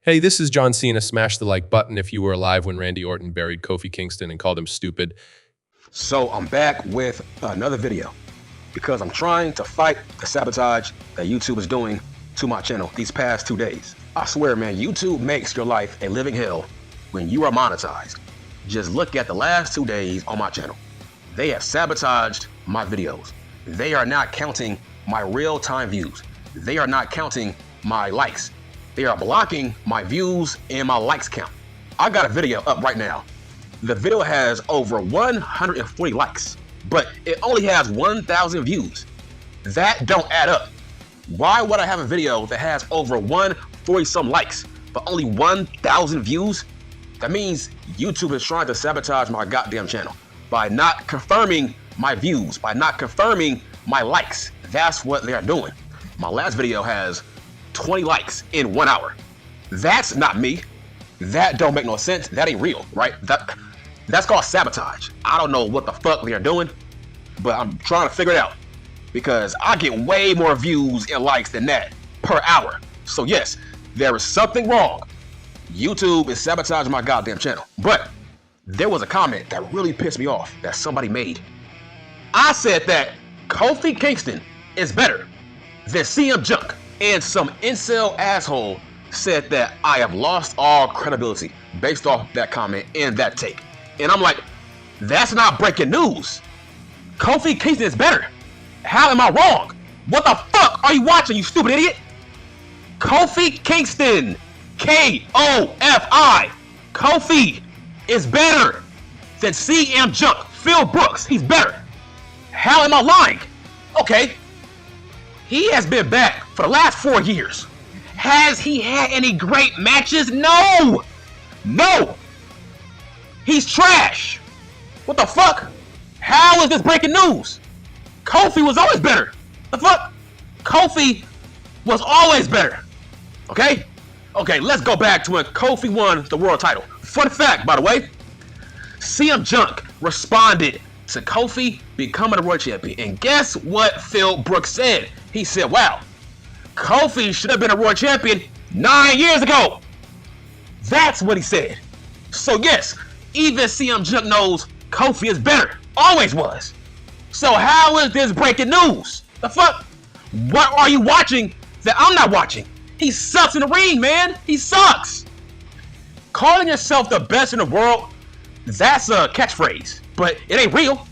Hey, this is John Cena. Smash the like button if you were alive when Randy Orton buried Kofi Kingston and called him stupid. So I'm back with another video because I'm trying to fight the sabotage that YouTube is doing to my channel these past 2 days. I swear, man, YouTube makes your life a living hell when you are monetized. Just look at the last 2 days on my channel. They have sabotaged my videos. They are not counting my real-time views. They are not counting my likes. They are blocking my views and my likes count. I got a video up right now. The video has over 140 likes, but it only has 1,000 views. That don't add up. Why would I have a video that has over 140 some likes, but only 1,000 views? That means YouTube is trying to sabotage my goddamn channel by not confirming my views, by not confirming my likes. That's what they are doing. My last video has 20 likes in 1 hour. That's not me. That don't make no sense. That ain't real, right? That's called sabotage. I don't know what the fuck they are doing, but I'm trying to figure it out because I get way more views and likes than that per hour. So yes, there is something wrong. YouTube is sabotaging my goddamn channel. But there was a comment that really pissed me off that somebody made. I said that Kofi Kingston is better than CM Junk, and some incel asshole said that I have lost all credibility based off that comment and that take. And I'm like, that's not breaking news. Kofi Kingston is better. How am I wrong? What the fuck are you watching, you stupid idiot? Kofi Kingston, K-O-F-I. Kofi is better than CM Junk. Phil Brooks, he's better. How am I lying? Okay. He has been back for the last 4 years. Has he had any great matches? No! No! He's trash. What the fuck? How is this breaking news? Kofi was always better. The fuck? Kofi was always better. Okay? Okay, let's go back to when Kofi won the world title. Fun fact, by the way, CM Junk responded to Kofi becoming a world champion. And guess what Phil Brooks said? He said, wow, Kofi should have been a world champion 9 years ago. That's what he said. So yes, even CM Junk knows Kofi is better. Always was. So how is this breaking news? The fuck? What are you watching that I'm not watching? He sucks in the ring, man. He sucks. Calling yourself the best in the world, that's a catchphrase, but it ain't real.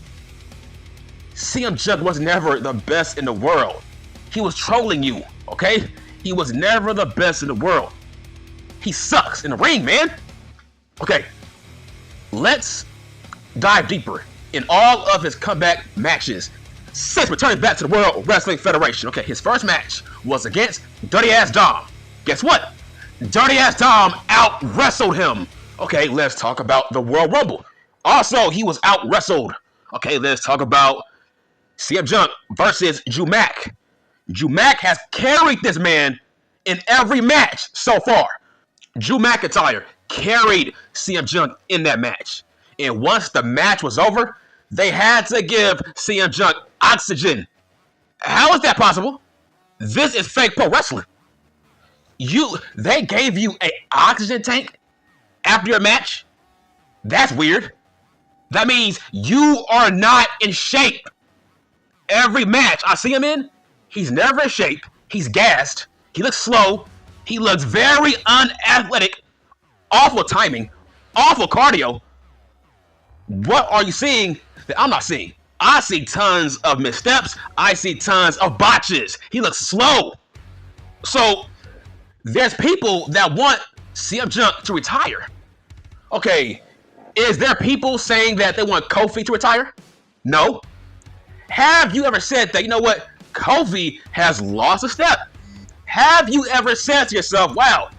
CM Junk was never the best in the world. He was trolling you, okay? He was never the best in the world. He sucks in the ring, man. Okay, let's dive deeper in all of his comeback matches since returning back to the World Wrestling Federation. Okay, his first match was against Dirty Ass Dom. Guess what? Dirty Ass Dom out-wrestled him. Okay, let's talk about the World Rumble. Also, he was out-wrestled. Okay, let's talk about CM Junk versus Drew Mack. Drew Mack has carried this man in every match so far. Drew McIntyre carried CM Junk in that match. And once the match was over, they had to give CM Junk oxygen. How is that possible? This is fake pro wrestling. They gave you an oxygen tank after your match? That's weird. That means you are not in shape. Every match I see him in, he's never in shape. He's gassed. He looks slow. He looks very unathletic. Awful timing. Awful cardio. What are you seeing that I'm not seeing? I see tons of missteps. I see tons of botches. He looks slow. So there's people that want CM Junk to retire. Okay, is there people saying that they want Kofi to retire? No. Have you ever said that, you know what, Kofi has lost a step? Have you ever said to yourself, wow,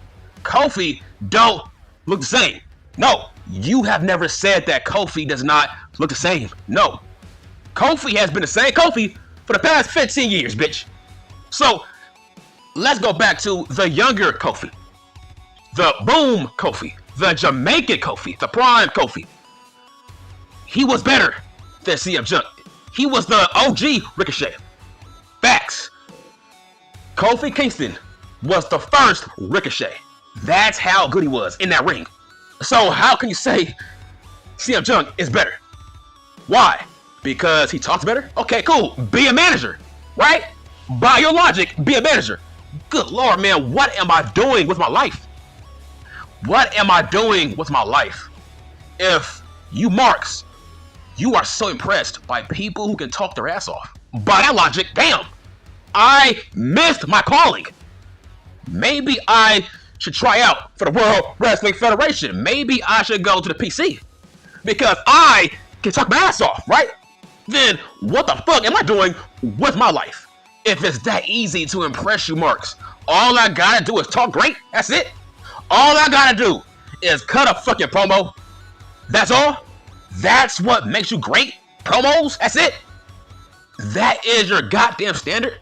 Kofi don't look the same? No, you have never said that Kofi does not look the same. No. Kofi has been the same Kofi for the past 15 years, bitch. So let's go back to the younger Kofi, the boom Kofi, the Jamaican Kofi, the prime Kofi. He was better than CM Junk. He was the OG Ricochet. Facts. Kofi Kingston was the first Ricochet. That's how good he was in that ring. So how can you say CM Punk is better? Why? Because he talks better? Okay, cool. Be a manager, right? By your logic, be a manager. Good Lord, man, what am I doing with my life? What am I doing with my life? If you marks, you are so impressed by people who can talk their ass off. By that logic, damn, I missed my calling. Maybe I should try out for the World Wrestling Federation. Maybe I should go to the PC. Because I can talk my ass off, right? Then what the fuck am I doing with my life? If it's that easy to impress you, marks, all I gotta do is talk great. That's it. All I gotta do is cut a fucking promo. That's all. That's what makes you great? Promos? That's it? That is your goddamn standard?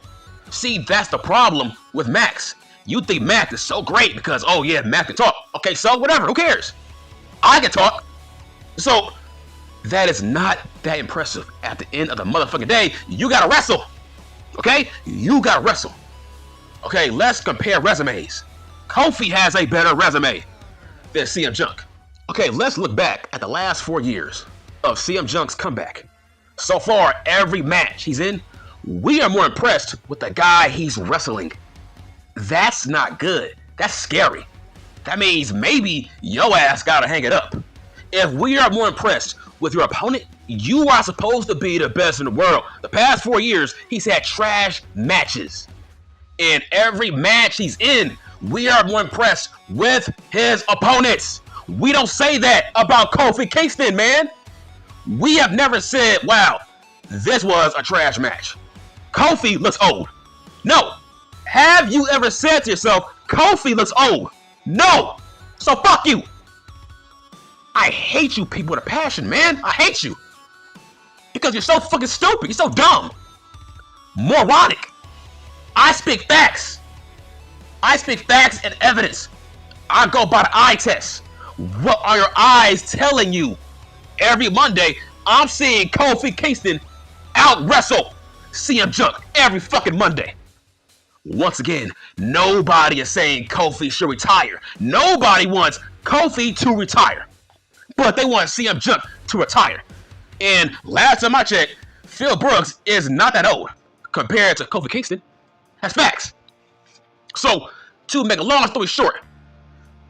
See, that's the problem with Max. You think Max is so great because, oh yeah, Max can talk. Okay, so whatever, who cares? I can talk. So, that is not that impressive. At the end of the motherfucking day, you gotta wrestle. Okay? You gotta wrestle. Okay, let's compare resumes. Kofi has a better resume than CM Punk. Okay, let's look back at the last 4 years of CM Punk's comeback. So far, every match he's in, we are more impressed with the guy he's wrestling. That's not good. That's scary. That means maybe your ass gotta hang it up. If we are more impressed with your opponent, you are supposed to be the best in the world. The past 4 years, he's had trash matches. In every match he's in, we are more impressed with his opponents. We don't say that about Kofi Kingston, man. We have never said, wow, this was a trash match. Kofi looks old. No. Have you ever said to yourself, Kofi looks old? No. So fuck you. I hate you people with a passion, man. I hate you. Because you're so fucking stupid. You're so dumb. Moronic. I speak facts. I speak facts and evidence. I go by the eye test. What are your eyes telling you? Every Monday, I'm seeing Kofi Kingston out wrestle CM Punk every fucking Monday. Once again, nobody is saying Kofi should retire. Nobody wants Kofi to retire. But they want CM Punk to retire. And last time I checked, Phil Brooks is not that old compared to Kofi Kingston. That's facts. So, to make a long story short,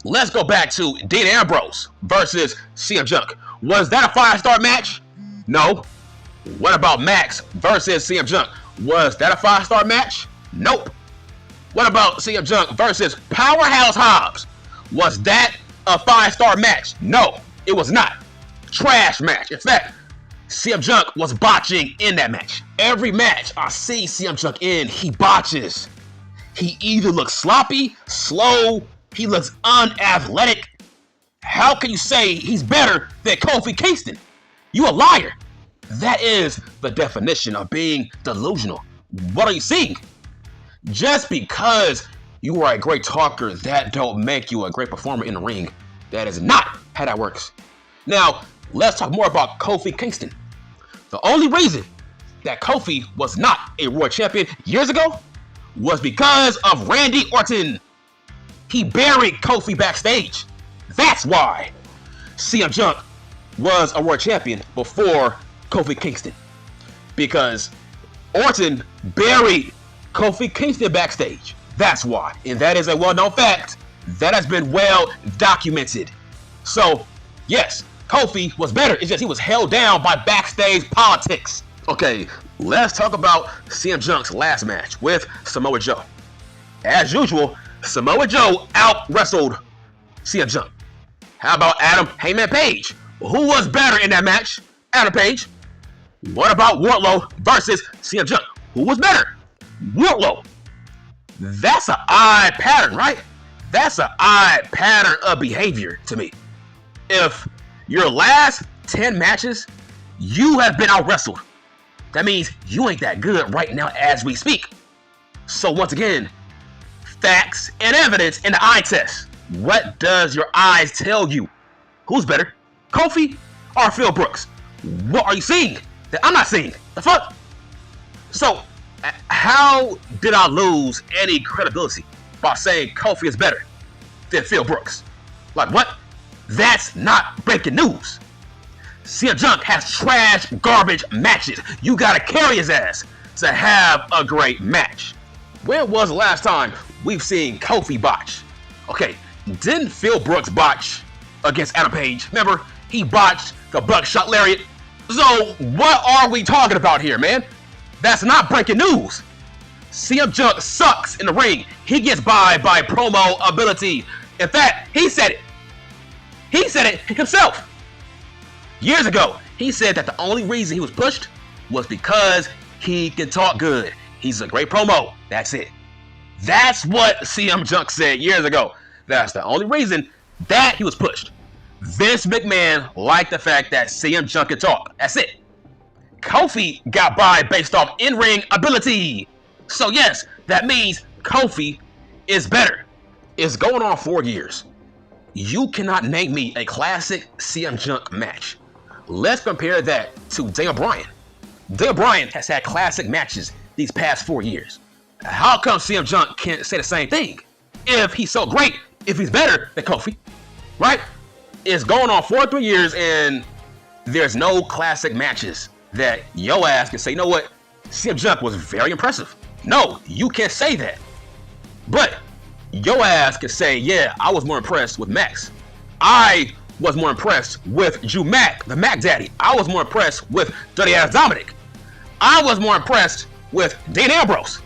let's go back to Dean Ambrose versus CM Punk. Was that a 5-star match? No. What about Max versus CM Punk? Was that a 5-star match? Nope. What about CM Punk versus Powerhouse Hobbs? Was that a 5-star match? No, it was not. Trash match. In fact, CM Punk was botching in that match. Every match I see CM Punk in, he botches. He either looks sloppy, slow, he looks unathletic. How can you say he's better than Kofi Kingston? You a liar. That is the definition of being delusional. What are you seeing? Just because you are a great talker, that don't make you a great performer in the ring. That is not how that works. Now, let's talk more about Kofi Kingston. The only reason that Kofi was not a world champion years ago was because of Randy Orton. He buried Kofi backstage. That's why CM Punk was a world champion before Kofi Kingston. Because Orton buried Kofi Kingston backstage. That's why. And that is a well-known fact that has been well documented. So, yes, Kofi was better. It's just he was held down by backstage politics. Okay, let's talk about CM Punk's last match with Samoa Joe. As usual, Samoa Joe out-wrestled CM Punk. How about Adam Heyman Page? Who was better in that match? Adam Page. What about Wardlow versus CM Punk? Who was better? Wardlow. That's an odd pattern, right? That's an odd pattern of behavior to me. If your last 10 matches, you have been out-wrestled, that means you ain't that good right now as we speak. So once again, facts and evidence in the eye test. What does your eyes tell you? Who's better, Kofi or Phil Brooks? What are you seeing that I'm not seeing? The fuck? So, how did I lose any credibility by saying Kofi is better? than Phil Brooks. Like what? That's not breaking news. CM Punk has trash, garbage matches. You gotta carry his ass to have a great match. When was the last time we've seen Kofi botch? Okay, didn't Phil Brooks botch against Adam Page? Remember, he botched the buckshot lariat. So what are we talking about here, man? That's not breaking news. CM Punk sucks in the ring. He gets by promo ability. In fact, he said it. He said it himself. Years ago, he said that the only reason he was pushed was because he can talk good. He's a great promo. That's it. That's what CM Punk said years ago. That's the only reason that he was pushed. Vince McMahon liked the fact that CM Punk could talk. That's it. Kofi got by based off in-ring ability. So yes, that means Kofi is better. It's going on 4 years. You cannot name me a classic CM Punk match. Let's compare that to Daniel Bryan. Daniel Bryan has had classic matches these past 4 years. How come CM Punk can't say the same thing? If he's so great, if he's better than Kofi, right? It's going on 4 or 3 years and there's no classic matches that yo ass can say, you know what? CM Punk was very impressive. No, you can't say that. But yo ass can say, yeah, I was more impressed with Max. I was more impressed with Drew Mac, the Mac Daddy. I was more impressed with Dirty Ass Dominic. I was more impressed with Dean Ambrose.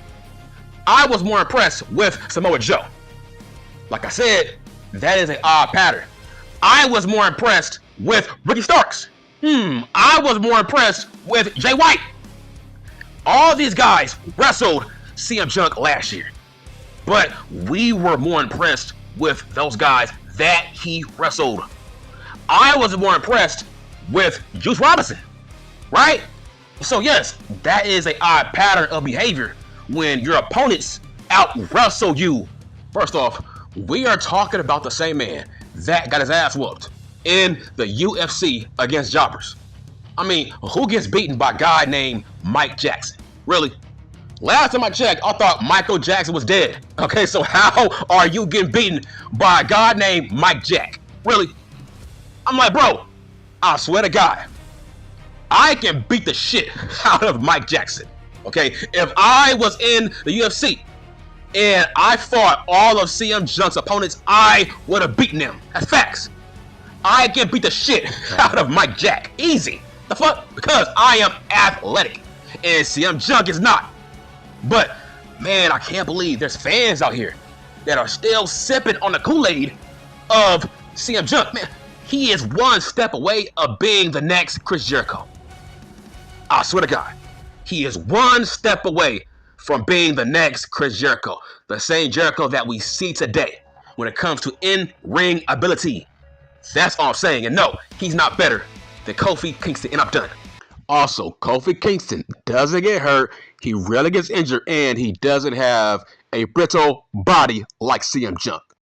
I was more impressed with Samoa Joe. Like I said, that is an odd pattern. I was more impressed with Ricky Starks. I was more impressed with Jay White. All these guys wrestled CM Punk last year. But we were more impressed with those guys that he wrestled. I was more impressed with Juice Robinson, right? So yes, that is an odd pattern of behavior when your opponents out-wrestle you. First off, we are talking about the same man that got his ass whooped in the UFC against jobbers. I mean, who gets beaten by a guy named Mike Jackson? Really? Last time I checked, I thought Michael Jackson was dead. Okay, so how are you getting beaten by a guy named Mike Jack? Really? I'm like, bro, I swear to God, I can beat the shit out of Mike Jackson. Okay, if I was in the UFC and I fought all of CM Punk's opponents, I would have beaten them. That's facts. I can beat the shit out of Mike Jack. Easy. The fuck? Because I am athletic and CM Punk is not. But man, I can't believe there's fans out here that are still sipping on the Kool-Aid of CM Punk. Man, he is one step away of being the next Chris Jericho. I swear to God, he is one step away from being the next Chris Jericho. The same Jericho that we see today when it comes to in-ring ability. That's all I'm saying. And no, he's not better than Kofi Kingston. And I'm done. Also, Kofi Kingston doesn't get hurt. He rarely gets injured. And he doesn't have a brittle body like CM Punk.